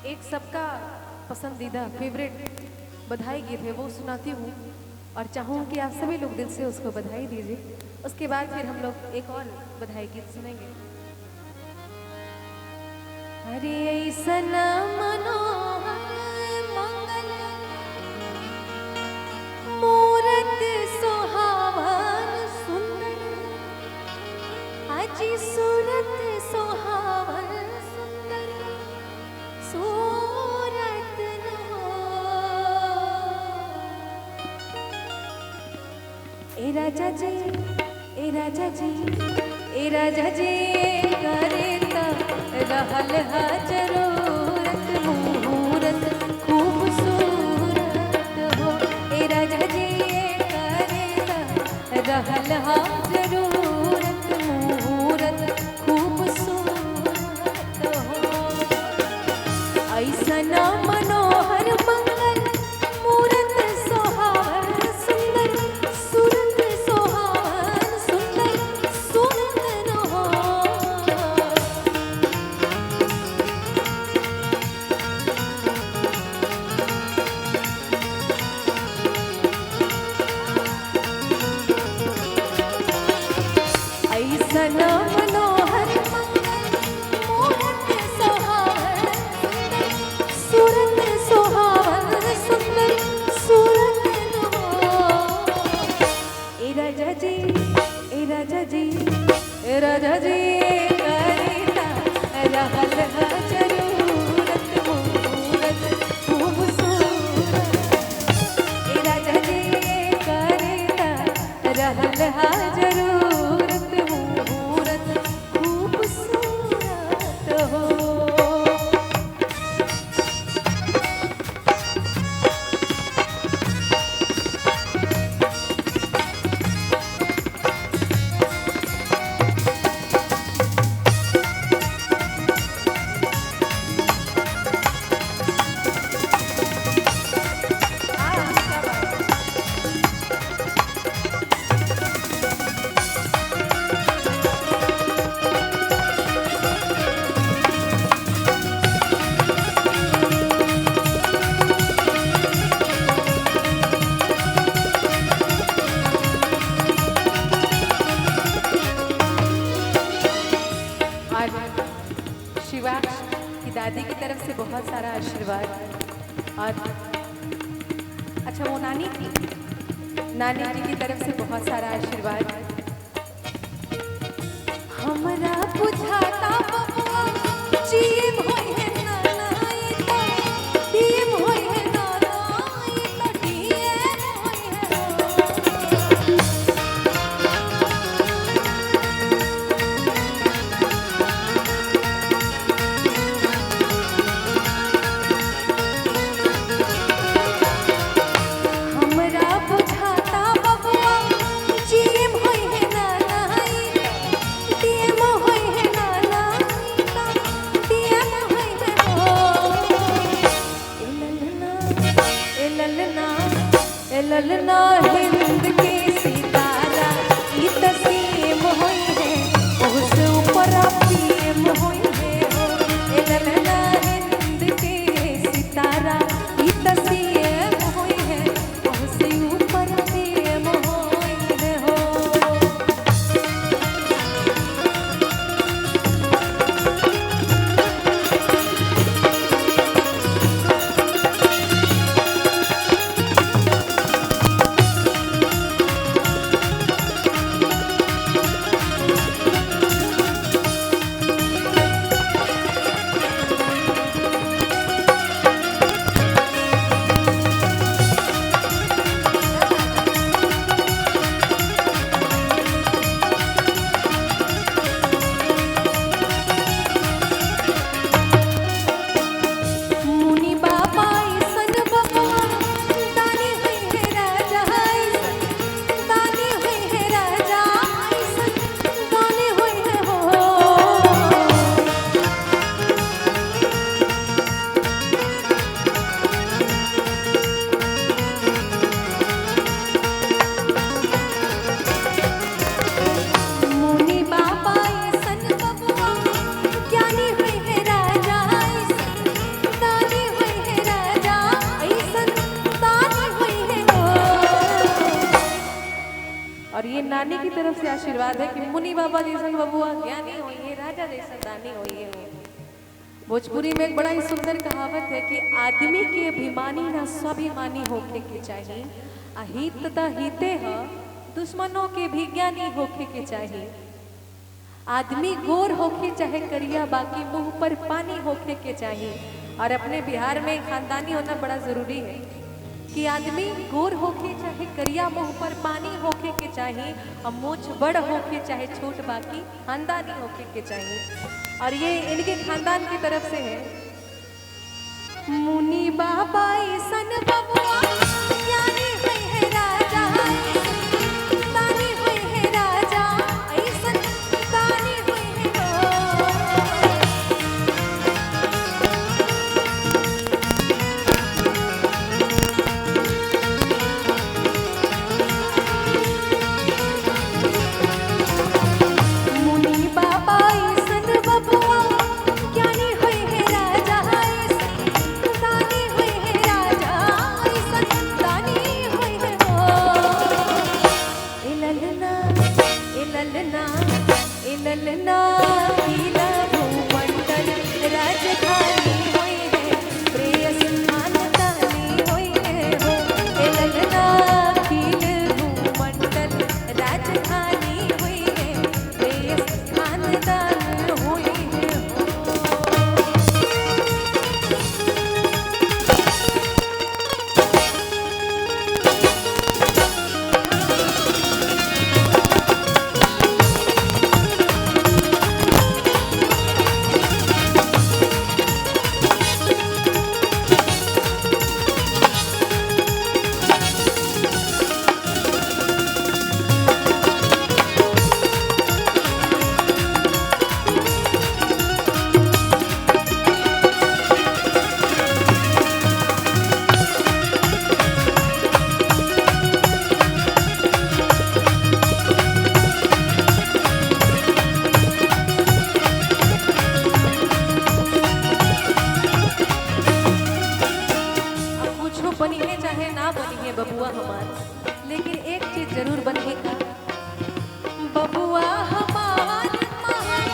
एक सबका पसंदीदा फेवरेट बधाई गीत है, वो सुनाती हूँ और चाहूँ कि आप सभी लोग दिल से उसको बधाई दीजिए। उसके बाद फिर हम लोग एक और बधाई गीत सुनेंगे। अरे ऐसन मनोहर मंगल मूरत सुहावन सुंदर, अजी सूरत सुहावन सुंदर सूरत नो। ए राजा जी, ए राजा जी, ए राजा जी करे रहल हा जरूरत मुहूर्त खूबसूरत हो। ए राजा जी करे रहल हा जरूरत मुहूर्त खूबसूरत हो। ऐसन मनोहर मंगल मूरत सोहावन सुंदर, सूरत सोहावन सुंदर सूरत न हो। ऐसन मनोहर मंगल मूरत सोहावन सूरत सोहावन सुंदर सूरत न हो। ए राजा जी, ए राजा जी, ए राजा जी करेला रहल हा जरूरत मुहूर्त खूबसूरत। ए राजा जी करेला रहल हा जरूरत मुहूर्त खूबसूरत हो। शिवा की दादी की तरफ से बहुत सारा आशीर्वाद और अच्छा वो नानी थी, नानी जी की तरफ से बहुत सारा आशीर्वाद। हमरा बुझाता बबुआ जीव होई है नानाई तो दीव होई है नानाई तो डीएम होई है। हमरा बुझाता बबुआ जीव होई है नानाई डीएम होई है नानाई तो डीएम होई है हो। ए ललना ए ललना हिंद के सितारा ई तसीम होई है, उससे ऊपर पीएम होई है हो। ए ललना हिंद के सितारा ई तसीम होई है, उससे ऊपर पीएम होई है हो। और ये नानी की तरफ से आशीर्वाद है कि मुनि बाबा जैसन बबुआ ज्ञानी होइए, राजा जैसा दानी होइए। भोजपुरी में एक बड़ा ही सुंदर कहावत है कि आदमी के अभिमानी ना स्वाभिमानी होके के चाहिए, अहित तथा हिते ह दुश्मनों के भी ज्ञानी होके के चाहिए। आदमी गोर होके चाहे करिया, बाकी मुंह पर पानी होके के चाहिए। और अपने बिहार में खानदानी होना बड़ा जरूरी है कि आदमी गोर होके चाहे करिया, मुंह पर पानी होके के चाहिए, और मूछ बड़ होके चाहे छोट, बाकी खानदानी होके के चाहिए। और ये इनके खानदान की तरफ से है। मुनि बाबा सन बबुआ ज्ञानी होय है राजा, दानी होय है राजा, ऐसन दानी होय है मुनि बाबा सन बबुआ ज्ञानी होय है राजा, दानी होय है राजा, ऐसन दानी होय है ए ललना ए ललना ए ललना लीला भूमंडल राजधानी होय है, प्रेयसी खानदानी होय है हो। ए ललना लील भूमंडल राजधानी होय है, प्रेयसी खानदान होय है हो। अब कुछो बनिए चाहे ना बनिए बबुआ हमार, लेकिन एक चीज जरूर बनिएगा, बबुआ हमार महान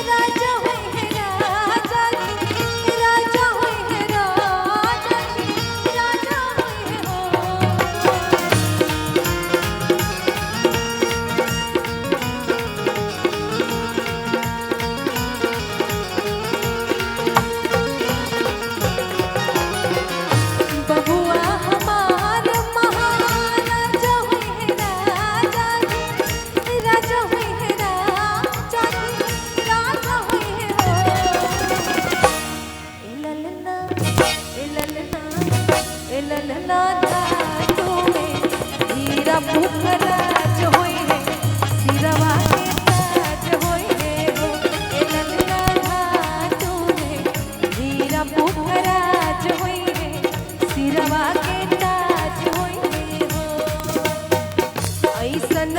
राजा होय है राजा की, राजा होय है राजा की, राजा होय है हो। बबुआ हमार महान राजा होय है राजा की, राजा होय है राजा की, राजा होय है हो। ए ललना ए ललना ए ललना धातु में हीरा पुखराज होय है, सिरवा के ताज होय है हो। ए ललना धातु में हीरा पुखराज होय है, सिरवा के ताज होय है हो। ऐसन